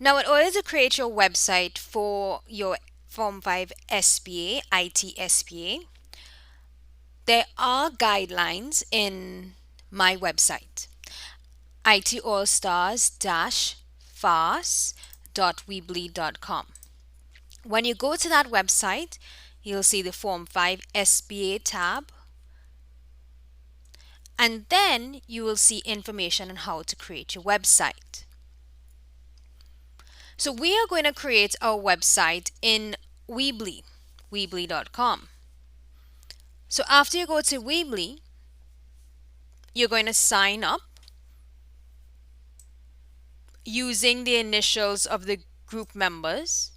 Now, in order to create your website for your Form 5 SBA, IT SBA, there are guidelines in my website, itallstars-fast.weebly.com. When you go to that website, you'll see the Form 5 SBA tab, and then you will see information on how to create your website. So we are going to create our website in Weebly, weebly.com. So after you go to Weebly, you're going to sign up using the initials of the group members,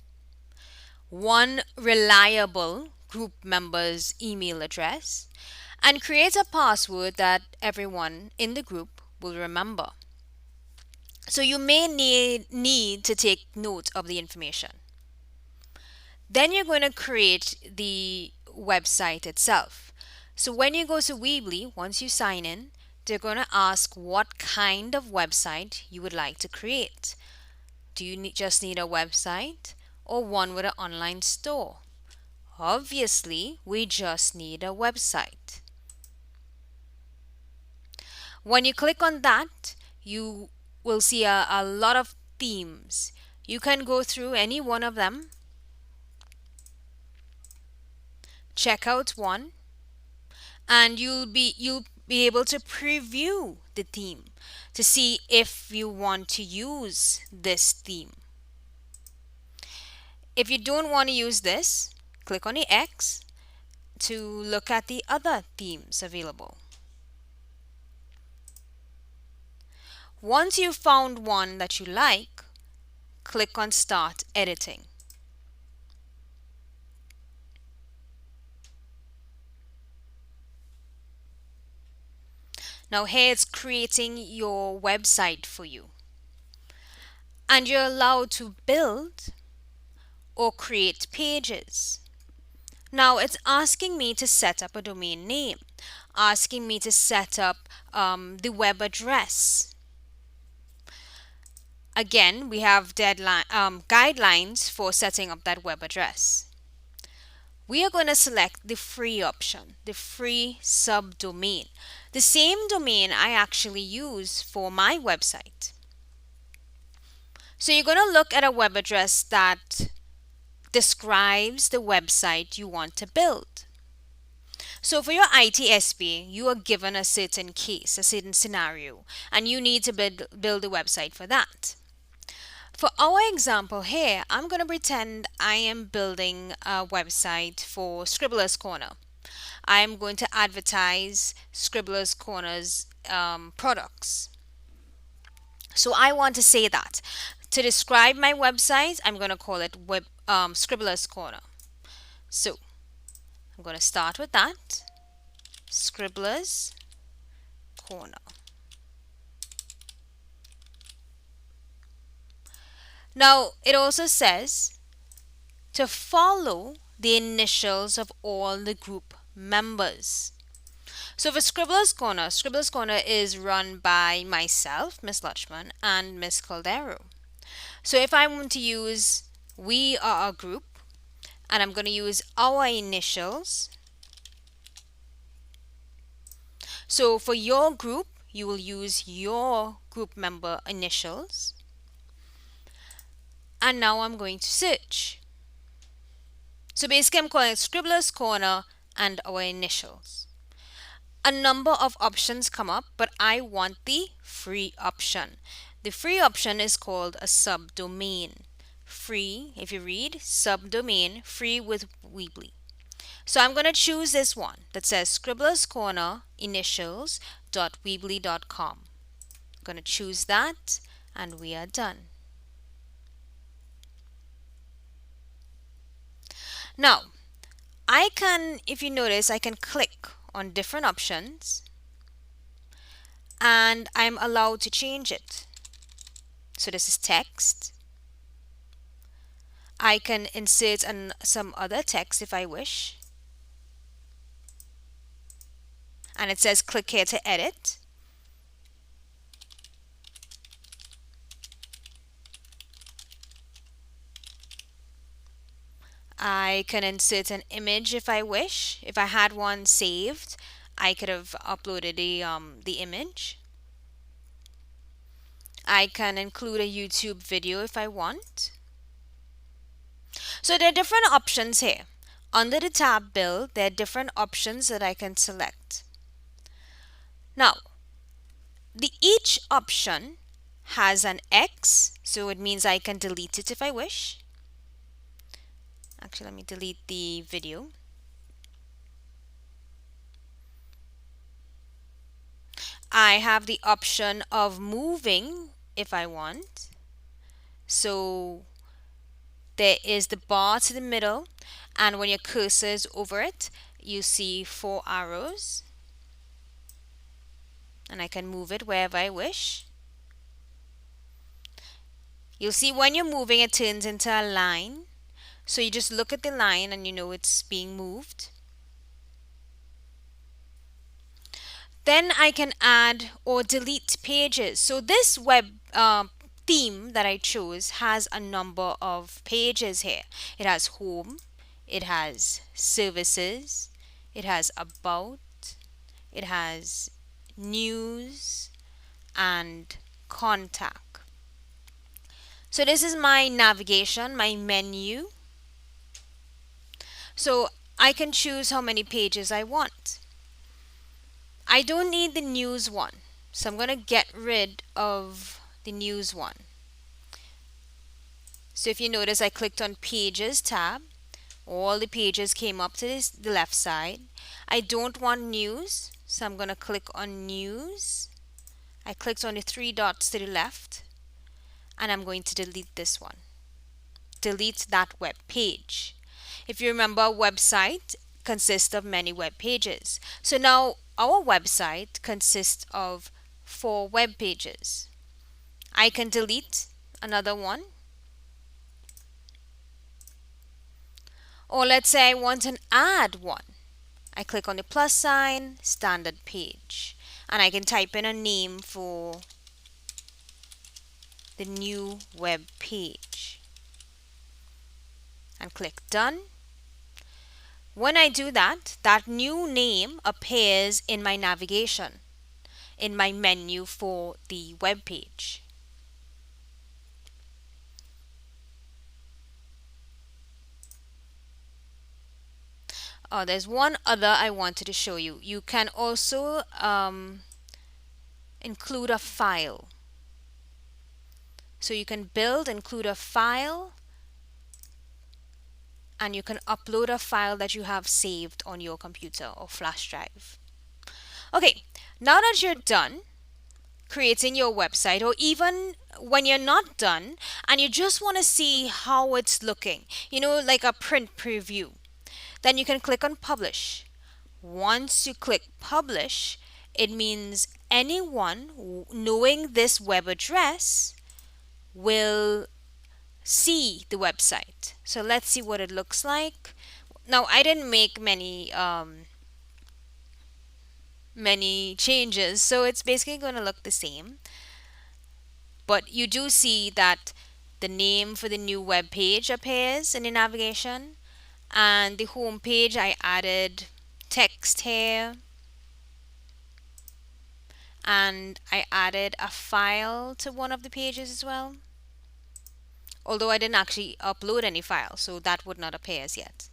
one reliable group member's email address, and create a password that everyone in the group will remember. So you may need to take note of the information. Then you're going to create the website itself. So when you go to Weebly, once you sign in, they're going to ask what kind of website you would like to create. Do you just need a website or one with an online store? Obviously, we just need a website. When you click on that, you will see a lot of themes. You can go through any one of them, check out one, and you'll be able to preview the theme to see if you want to use this theme. If you don't want to use this, click on the X to look at the other themes available. Once you've found one that you like, click on Start Editing. Now here it's creating your website for you. And you're allowed to build or create pages. Now it's asking me to set up a domain name, asking me to set up the web address. Again, we have guidelines for setting up that web address. We are going to select the free option, the free subdomain, the same domain I actually use for my website. So you're going to look at a web address that describes the website you want to build. So for your IT SBA, you are given a certain case, a certain scenario, and you need to build a website for that. For our example here, I'm going to pretend I am building a website for Scribbler's Corner. I'm going to advertise Scribbler's Corner's products. So I want to say that. To describe my website, I'm going to call it Scribbler's Corner. So I'm going to start with that. Scribbler's Corner. Now it also says to follow the initials of all the group members. So for Scribbler's Corner is run by myself, Miss Lutchman, and Miss Caldero. So if I want to use we are a group, and I'm going to use our initials. So for your group, you will use your group member initials. And now I'm going to search. So basically I'm calling it Scribbler's Corner and our initials. A number of options come up, but I want the free option. The free option is called a subdomain. Free, if you read, subdomain, free with Weebly. So I'm going to choose this one that says Scribbler's Corner initials.weebly.com. I'm going to choose that, and we are done. Now, I can, if you notice, I can click on different options and I'm allowed to change it. So this is text. I can insert some other text if I wish. And it says click here to edit. I can insert an image if I wish. If I had one saved, I could have uploaded the image. I can include a YouTube video if I want. So there are different options here. Under the tab Build, there are different options that I can select. Now, each option has an X, so it means I can delete it if I wish. Actually, let me delete the video. I have the option of moving if I want. So there is the bar to the middle, and when your cursor is over it, you see 4 arrows, and I can move it wherever I wish. You'll see when you're moving, it turns into a line. So you just look at the line and you know it's being moved. Then I can add or delete pages. So this web theme that I chose has a number of pages here. It has home, it has services, it has about, it has news, and contact. So this is my navigation, my menu. So I can choose how many pages I want. I don't need the news one, so I'm going to get rid of the news one. So if you notice, I clicked on Pages tab. All the pages came up to the left side. I don't want news, so I'm going to click on News. I clicked on the 3 dots to the left, and I'm going to delete this one. Delete that web page. If you remember, a website consists of many web pages. So now our website consists of 4 web pages. I can delete another one. Or let's say I want to add one. I click on the plus sign, standard page, and I can type in a name for the new web page and click done. When I do that, that new name appears in my navigation, in my menu for the web page. Oh, there's one other I wanted to show you. You can also include a file. So you can build, include a file, and you can upload a file that you have saved on your computer or flash drive. Okay, now that you're done creating your website, or even when you're not done and you just want to see how it's looking, like a print preview, then you can click on Publish. Once you click Publish, it means anyone knowing this web address will see the website. So let's see what it looks like. Now, I didn't make many changes, so it's basically going to look the same. But you do see that the name for the new web page appears in the navigation, and the home page, I added text here, and I added a file to one of the pages as well, although I didn't actually upload any file, so that would not appear as yet.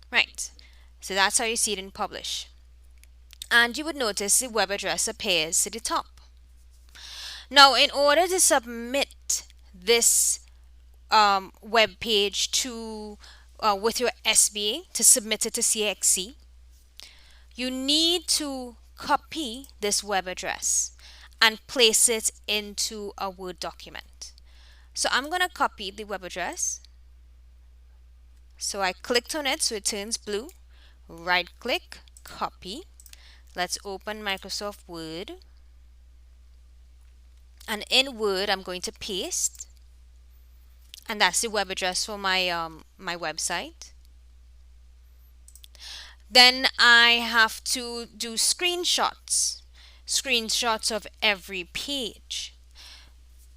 Right, so that's how you see it in Publish. And you would notice the web address appears to the top. Now, in order to submit this web page to with your SBA, to submit it to CXC, you need to copy this web address and place it into a Word document. So I'm going to copy the web address. So I clicked on it so it turns blue. Right click, copy. Let's open Microsoft Word. And in Word, I'm going to paste. And that's the web address for my my website. Then I have to do screenshots of every page.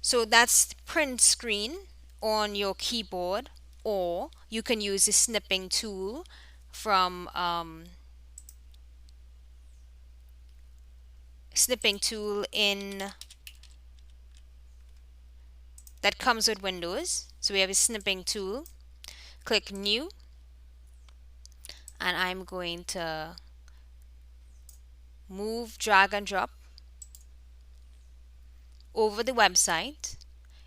So that's print screen on your keyboard or you can use the snipping tool from snipping tool in that comes with Windows. So we have a snipping tool. Click new, and I'm going to move, drag and drop over the website.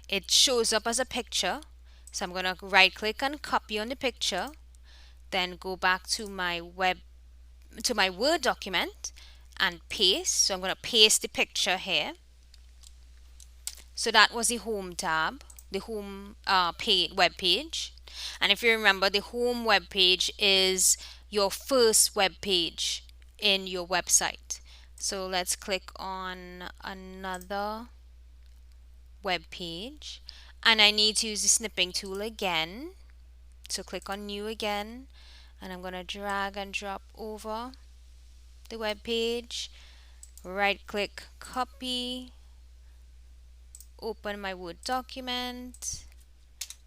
It shows up as a picture, so I'm going to right click and copy on the picture, then go back to my Word document and paste. So I'm going to paste the picture here. So that was the home tab, the home web page. And if you remember, the home web page is your first web page in your website. So let's click on another web page, and I need to use the snipping tool again. So click on new again, and I'm going to drag and drop over the web page, right click, copy, open my Word document,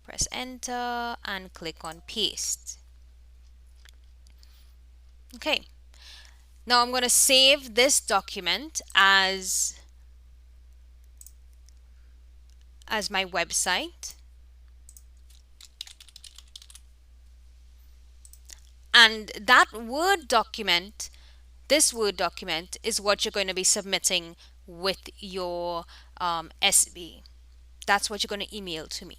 press enter and click on paste. Okay, now I'm going to save this document as my website, and that Word document, this Word document is what you're going to be submitting with your SB. That's what you're going to email to me.